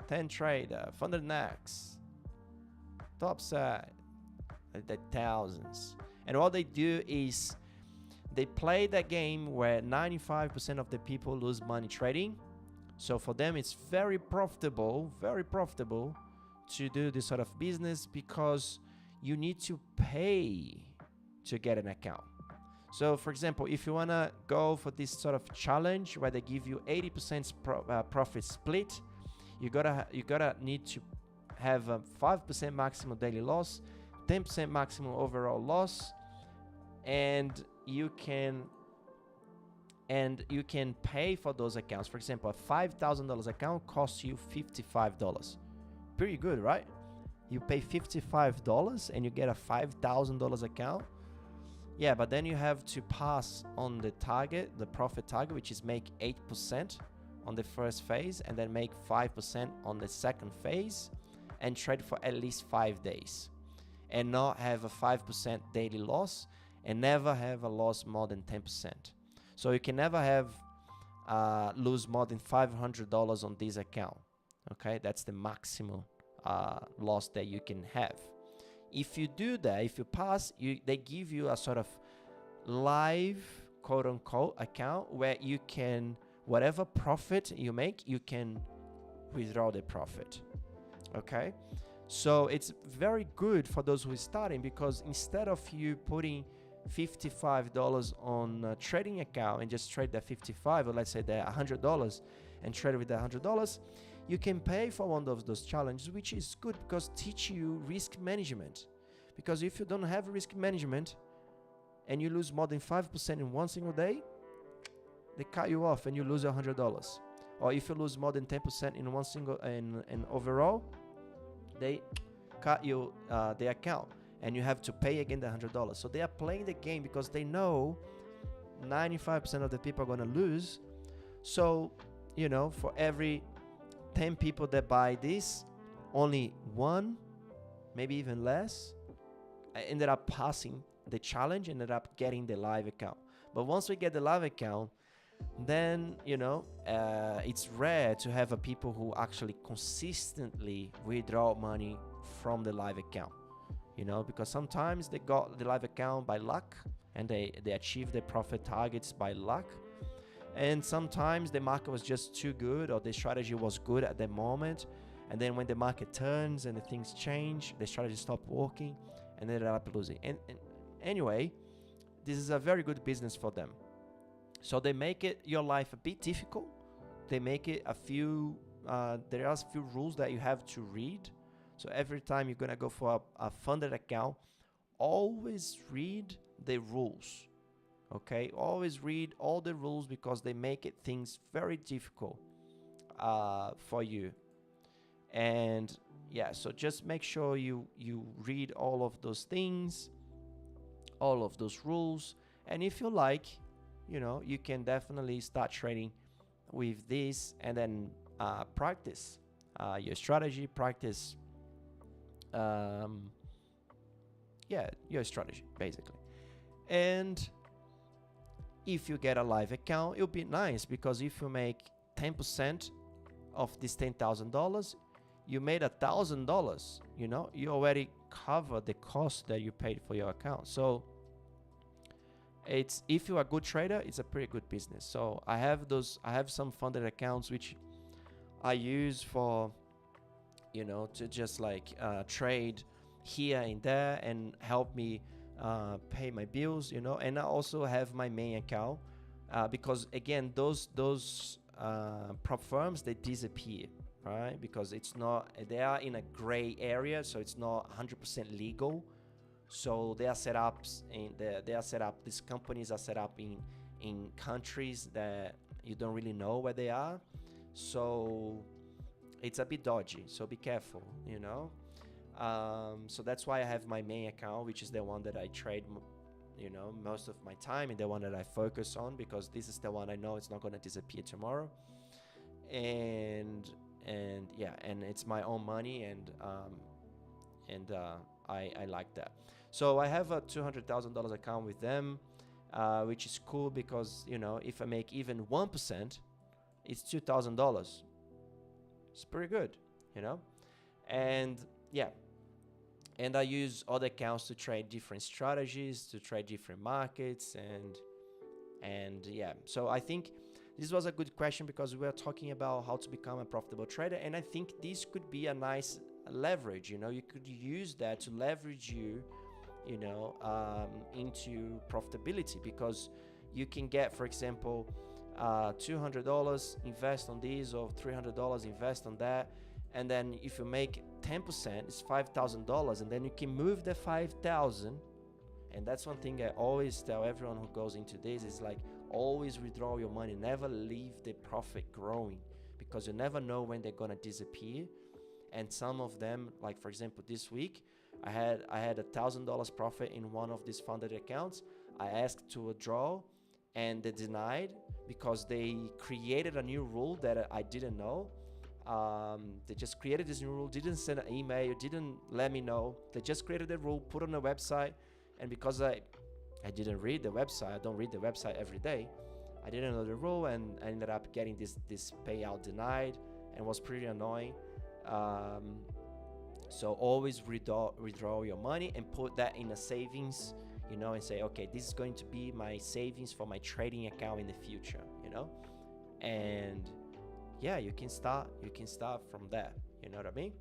10 Trader, Funded Next, Topside, the thousands. And what they do is they play that game where 95% of the people lose money trading. So for them, it's very profitable to do this sort of business, because you need to pay to get an account. So for example, if you want to go for this sort of challenge where they give you 80% profit split, you gotta need to have a 5% maximum daily loss, 10% maximum overall loss, and you can pay for those accounts. For example, a $5,000 account costs you $55. Pretty good, right? You pay $55 and you get a $5,000 account. Yeah, but then you have to pass on the target, the profit target, which is make 8% on the first phase, and then make 5% on the second phase, and trade for at least 5 days, and not have a 5% daily loss, and never have a loss more than 10%. So you can never have lose more than $500 on this account. Okay, that's the maximum loss that you can have. If you do that, if you pass, they give you a sort of live, quote unquote, account where you can, whatever profit you make, you can withdraw the profit. Okay, so it's very good for those who are starting, because instead of you putting $55 on a trading account and just trade that 55, or let's say that $100, and trade with that $100, you can pay for one of those challenges, which is good because teach you risk management. Because if you don't have risk management and you lose more than 5% in one single day, they cut you off and you lose $100. Or if you lose more than 10% in one single and overall, they cut you the account and you have to pay again the $100. So they are playing the game because they know 95% of the people are going to lose. So, for every 10 people that buy this, only one, maybe even less, ended up passing the challenge, ended up getting the live account. But once we get the live account, then it's rare to have a people who actually consistently withdraw money from the live account, because sometimes they got the live account by luck and they achieve their profit targets by luck, and sometimes the market was just too good or the strategy was good at the moment, and then when the market turns and the things change, the strategy stopped working and they ended up losing. And anyway, this is a very good business for them. So they make it your life a bit difficult. They make it there are a few rules that you have to read. So every time you're going to go for a funded account, always read the rules. Okay? Always read all the rules because they make it things very difficult for you. And so just make sure you read all of those things, all of those rules. And if you like, you can definitely start trading with this and then practice your strategy, practice your strategy basically. And if you get a live account, it'll be nice because if you make 10% of this $10,000, you made $1,000. You already covered the cost that you paid for your account. So if you're a good trader, it's a pretty good business. So I have some funded accounts which I use for to just trade here and there and help me pay my bills, and I also have my main account because again those prop firms, they disappear, right? Because they are in a gray area, so it's not 100% legal. So these companies are set up in countries that you don't really know where they are. So it's a bit dodgy. So be careful, So that's why I have my main account, which is the one that I trade, most of my time, and the one that I focus on because this is the one I know it's not going to disappear tomorrow. And it's my own money, and I like that. So I have a $200,000 account with them, which is cool because, if I make even 1%, it's $2,000. It's pretty good, And and I use other accounts to trade different strategies, to trade different markets, and So I think this was a good question because we are talking about how to become a profitable trader, and I think this could be a nice leverage. You could use that to leverage you into profitability, because you can get, for example, $200 invest on this, or $300 invest on that, and then if you make 10%, it's $5,000, and then you can move the 5,000. And that's one thing I always tell everyone who goes into this is always withdraw your money, never leave the profit growing, because you never know when they're gonna disappear. And some of them, for example, this week I had $1,000 profit in one of these funded accounts. I asked to withdraw and they denied because they created a new rule that I didn't know. They just created this new rule, didn't send an email, didn't let me know. They just created the rule, put on the website, and because I didn't read the website, I don't read the website every day, I didn't know the rule, and I ended up getting this payout denied, and was pretty annoying. So always withdraw your money and put that in a savings, and say, okay, this is going to be my savings for my trading account in the future, and you can start from there, you know what I mean?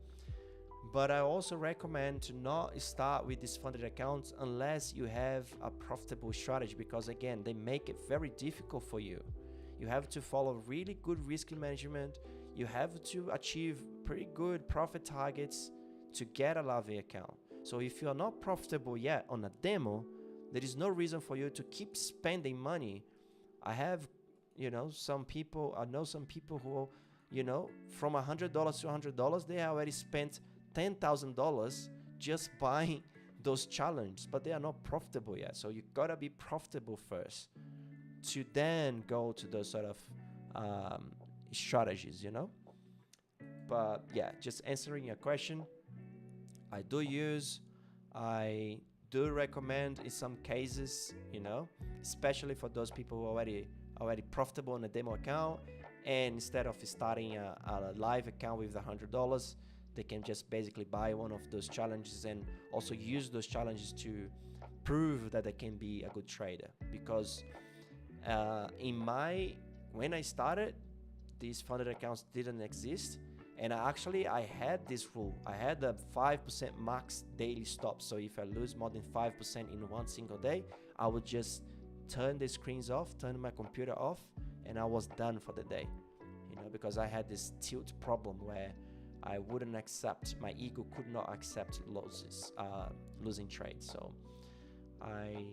But I also recommend to not start with these funded accounts unless you have a profitable strategy, because again, they make it very difficult for you. You have to follow really good risk management. you have to achieve pretty good profit targets to get a Lave account. So if you are not profitable yet on a demo, there is no reason for you to keep spending money. I have, some people, I know some people who, from $100 to $100, they already spent $10,000 just buying those challenges, but they are not profitable yet. So you gotta be profitable first to then go to those sort of strategies, But yeah, just answering your question, I do recommend in some cases, especially for those people who are already profitable on a demo account, and instead of starting a live account with $100, they can just basically buy one of those challenges and also use those challenges to prove that they can be a good trader. Because when I started, these funded accounts didn't exist. And I had this rule. I had a 5% max daily stop. So if I lose more than 5% in one single day, I would just turn the screens off, turn my computer off, and I was done for the day. Because I had this tilt problem where I wouldn't accept, my ego could not accept losses, losing trades. So I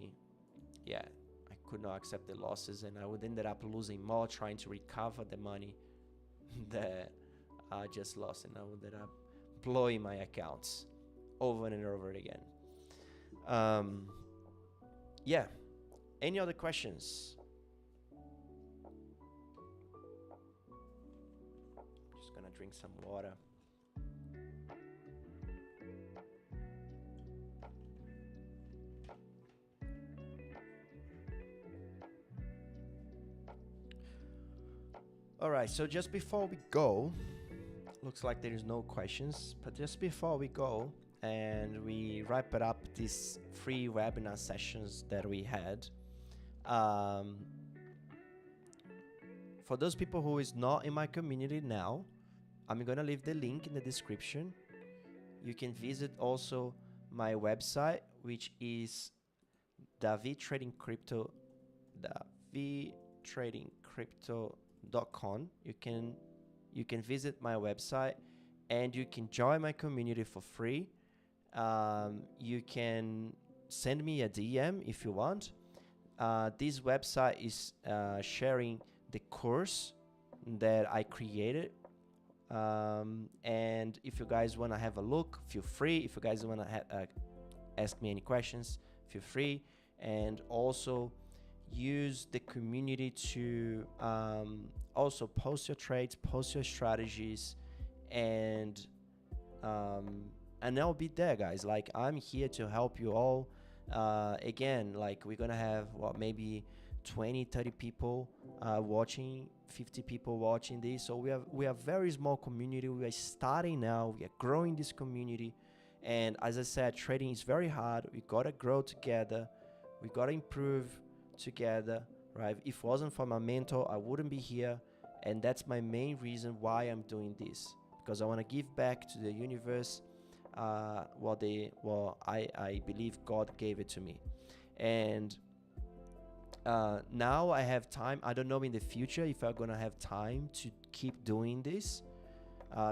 could not accept the losses, and I would end up losing more trying to recover the money that I just lost, and I ended up blowing my accounts over and over again. Any other questions? I'm just gonna drink some water. All right, so just before we go, looks like there is no questions, but just before we go and we wrap it up, these free webinar sessions that we had, for those people who is not in my community now, I'm gonna leave the link in the description. You can visit also my website, which is davidtradingcrypto.com. You can visit my website and you can join my community for free. You can send me a DM if you want. This website is sharing the course that I created. And if you guys want to have a look, feel free. If you guys want to ask me any questions, feel free. And also use the community to also post your trades, post your strategies, and I'll be there, guys. Like, I'm here to help you all. Again, like, we're gonna have maybe 20-30 people watching, 50 people watching this. So we are very small community. We are starting now. We are growing this community, and as I said, trading is very hard. We gotta grow together. We gotta improve together, right? If it wasn't for my mentor, I wouldn't be here, and that's my main reason why I'm doing this, because I want to give back to the universe what I believe God gave it to me. And now I have time. I don't know in the future if I'm gonna have time to keep doing this,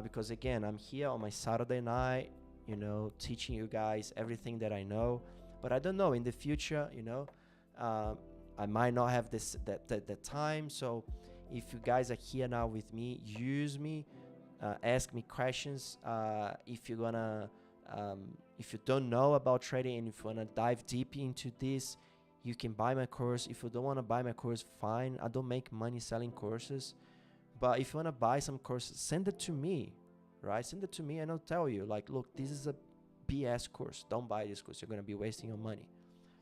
because again, I'm here on my Saturday night, teaching you guys everything that I know. But I don't know in the future, I might not have the time. So if you guys are here now with me, use me, ask me questions. If you don't know about trading and if you wanna dive deep into this, you can buy my course. If you don't wanna buy my course, fine. I don't make money selling courses. But if you wanna buy some courses, send it to me, right? Send it to me and I'll tell you, like, look, this is a BS course. Don't buy this course. You're gonna be wasting your money.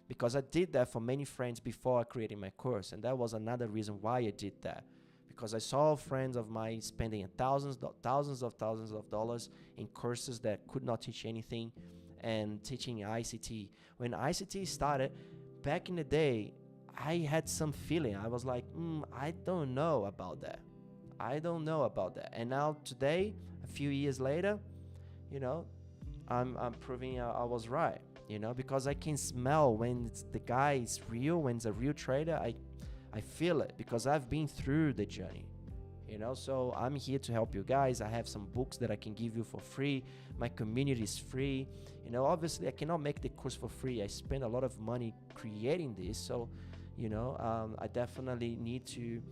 Because I did that for many friends before I created my course, and that was another reason why I did that. Because I saw friends of mine spending thousands of dollars in courses that could not teach anything, and teaching ICT. When ICT started, back in the day, I had some feeling. I was like, I don't know about that. And now today, a few years later, I'm proving I was right. Because I can smell when the guy is real, when it's a real trader. I feel it because I've been through the journey. you know. So I'm here to help you guys. I have some books that I can give you for free. My community is free, you know. Obviously I cannot make the course for free. I spend a lot of money creating this, so you know, I definitely need to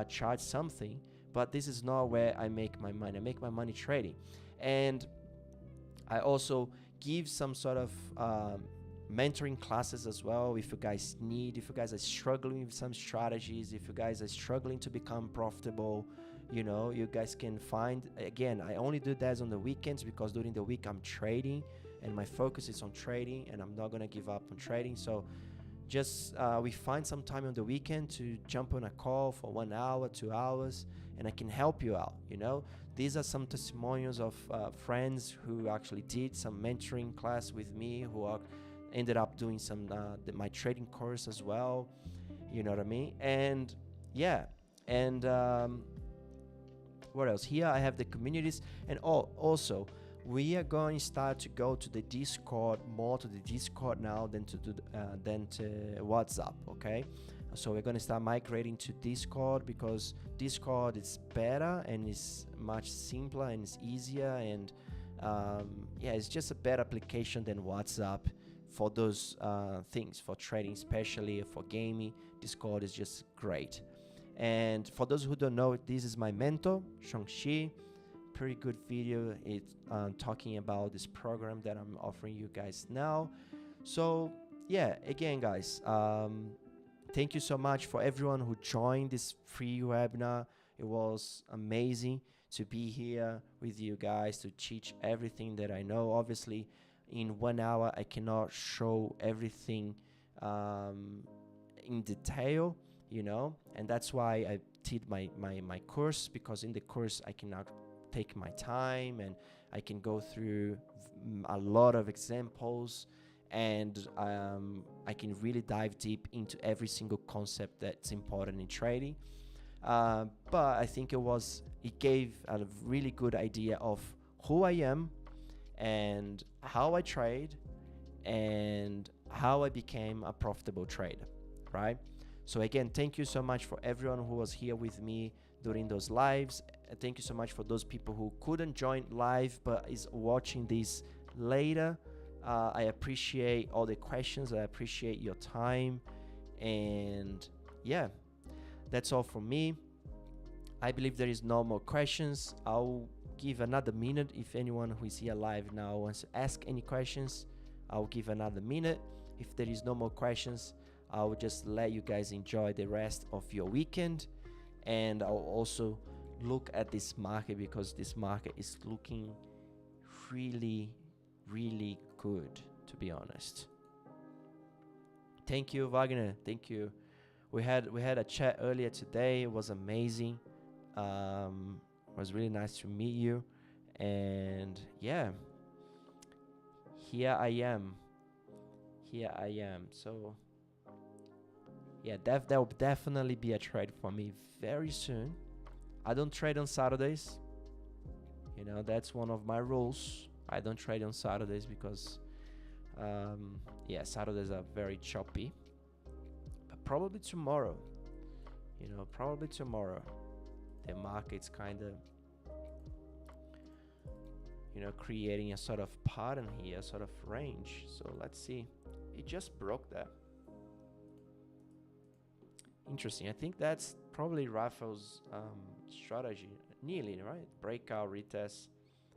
charge something. But this is not where I make my money. I make my money trading. And I also give some sort of mentoring classes as well. If you guys need, if you guys are struggling with some strategies, if you guys are struggling to become profitable, you know, you guys can find, again, I only do that on the weekends because during the week I'm trading and my focus is on trading, and I'm not going to give up on trading. So just we find some time on the weekend to jump on a call for 1 hour, 2 hours, and I can help you out, you know. These are some testimonials of friends who actually did some mentoring class with me, who are ended up doing some my trading course as well, you know what I mean. And yeah, and what else? Here I have the communities, and also we are going to start to go to the Discord, more to the Discord now than to WhatsApp. Okay, so we're going to start migrating to Discord because Discord is better and is much simpler and it's easier, and yeah, it's just a better application than WhatsApp for those things, for trading, especially for gaming. Discord is just great. And for those who don't know, this is my mentor, Shang-Chi. Pretty good video. It's talking about this program that I'm offering you guys now. So yeah, again, guys, thank you so much for everyone who joined this free webinar. It was amazing to be here with you guys to teach everything that I know. Obviously, in 1 hour, I cannot show everything in detail, you know, and that's why I did my course, because in the course I can now take my time and I can go through a lot of examples, and I can really dive deep into every single concept that's important in trading. But I think it gave a really good idea of who I am and how I trade and how I became a profitable trader, right? So again, thank you so much for everyone who was here with me during those lives. Thank you so much for those people who couldn't join live but is watching this later. I appreciate all the questions. I appreciate your time. And yeah, that's all from me. I believe there is no more questions. I'll give another minute. If anyone who is here live now wants to ask any questions, I'll give another minute. If there is no more questions, I'll just let you guys enjoy the rest of your weekend. And I'll also look at this market, because this market is looking really, really good, to be honest. Thank you, Wagner. Thank you. We had a chat earlier today. It was amazing. It was really nice to meet you. And yeah, here I am. So yeah, that will definitely be a trade for me very soon. I don't trade on Saturdays. You know, that's one of my rules. I don't trade on Saturdays because, yeah, Saturdays are very choppy. But probably tomorrow, the market's kind of, creating a sort of pattern here, a sort of range. So let's see. It just broke that. Interesting. I think that's probably Rafael's strategy. Nearly, right? Breakout, retest.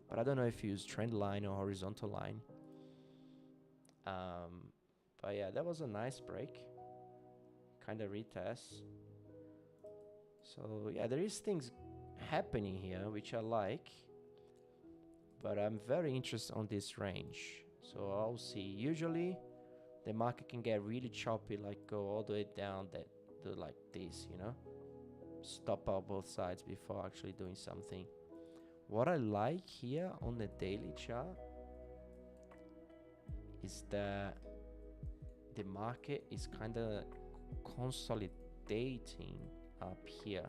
But I don't know if he used trend line or horizontal line. But yeah, that was a nice break. Kind of retest. So yeah, there is things happening here which I like. But I'm very interested on this range. So I'll see. Usually the market can get really choppy, like go all the way down that do like this, stop out both sides before actually doing something. What I like here on the daily chart is that the market is kind of consolidating up here.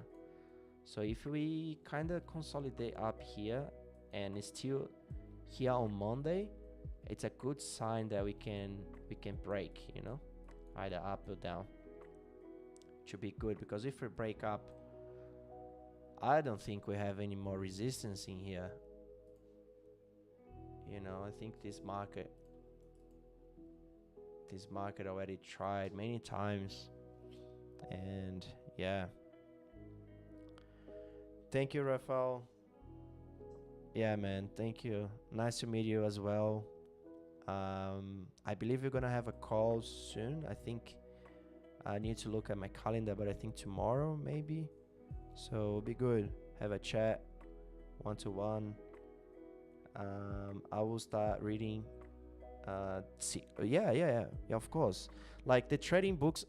So if we kind of consolidate up here and it's still here on Monday, it's a good sign that we can break, either up or down. Should be good, because if we break up I don't think we have any more resistance in here. You know, I think this market already tried many times. And yeah. Thank you, Rafael. Yeah, man. Thank you. Nice to meet you as well. I believe we're gonna have a call soon. I think I need to look at my calendar, but I think tomorrow maybe. So it'll be good. Have a chat, 1-to-1. I will start reading. Yeah, of course. Like the trading books,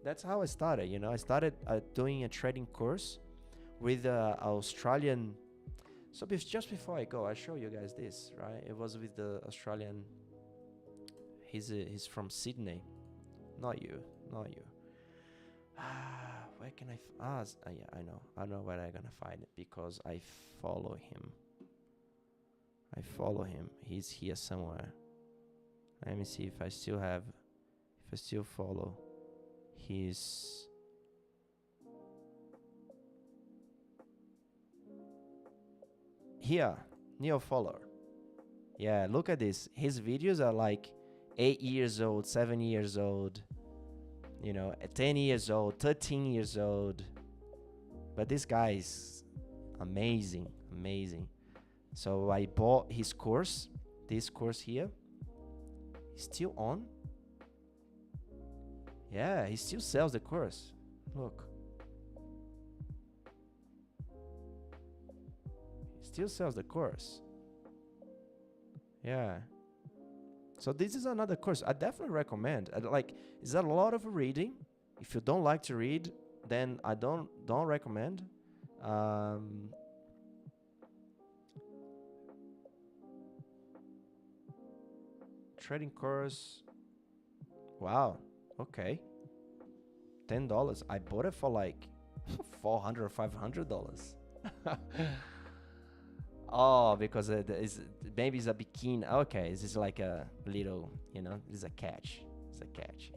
that's how I started. You know, I started doing a trading course with Australian. So just before I go, I'll show you guys this. Right, it was with the Australian. He's from Sydney. Not you. Where can I? Yeah, I know. I know where I'm gonna find it because I follow him. He's here somewhere. Let me see if I still follow his. Here, Neo follower. Yeah, look at this. His videos are like 8 years old, 7 years old, 10 years old, 13 years old. But this guy is amazing. So I bought his course, this course here. He's still on. Yeah, he still sells the course. Look. He still sells the course. Yeah. So this is another course I definitely recommend. Is that a lot of reading? If you don't like to read, then I don't recommend. Trading course. Wow. Okay. $10. I bought it for like $400 or $500. Oh, because maybe it's a bikini. Okay, this is like a little, it's a catch. It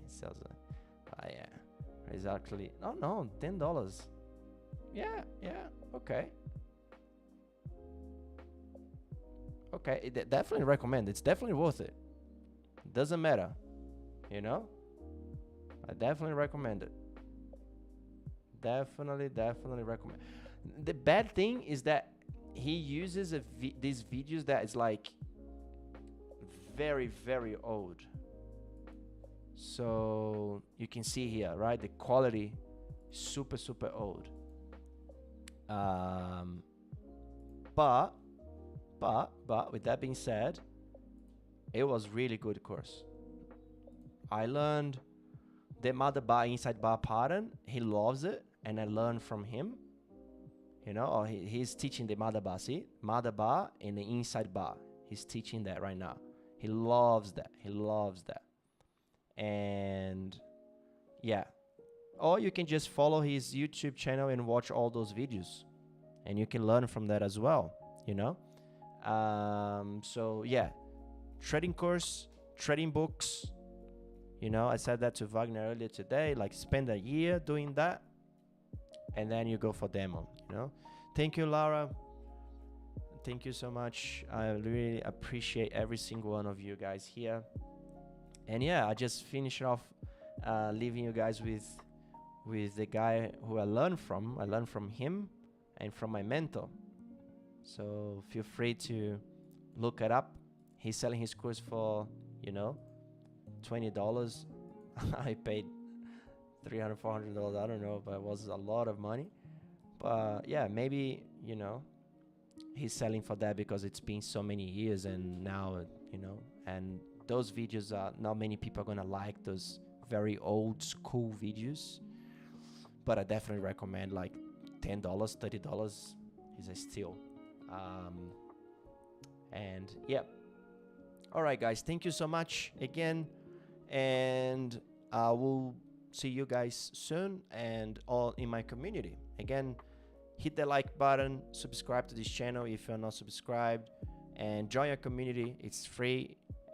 sells yeah. It's actually, no, $10. Yeah, okay. Okay, definitely recommend. It's definitely worth it. Doesn't matter, I definitely recommend it. Definitely recommend. The bad thing is that he uses these videos that is like very, very old. So you can see here, right? The quality super, super old. But with that being said, it was really good course. I learned the mother bar inside bar pattern. He loves it, and I learned from him. He's teaching the mother bar. See, mother bar and the inside bar. He's teaching that right now. He loves that. And yeah, or you can just follow his YouTube channel and watch all those videos, and you can learn from that as well. So yeah, trading course, trading books. I said that to Wagner earlier today. Like, spend a year doing that, and then you go for demo. Thank you, Laura. Thank you so much. I really appreciate every single one of you guys here. And yeah, I just finished off leaving you guys with the guy who I learned from. I learned from him and from my mentor. So feel free to look it up. He's selling his course for, $20. I paid $300, $400. I don't know, but it was a lot of money. But yeah, maybe, he's selling for that because it's been so many years, and now, and those videos are not many people are gonna like those very old school videos. But I definitely recommend like $10, $30 is a steal. And yeah. All right, guys, thank you so much again, and I will see you guys soon and all in my community. Again, hit the like button, subscribe to this channel if you're not subscribed, and join our community. It's free.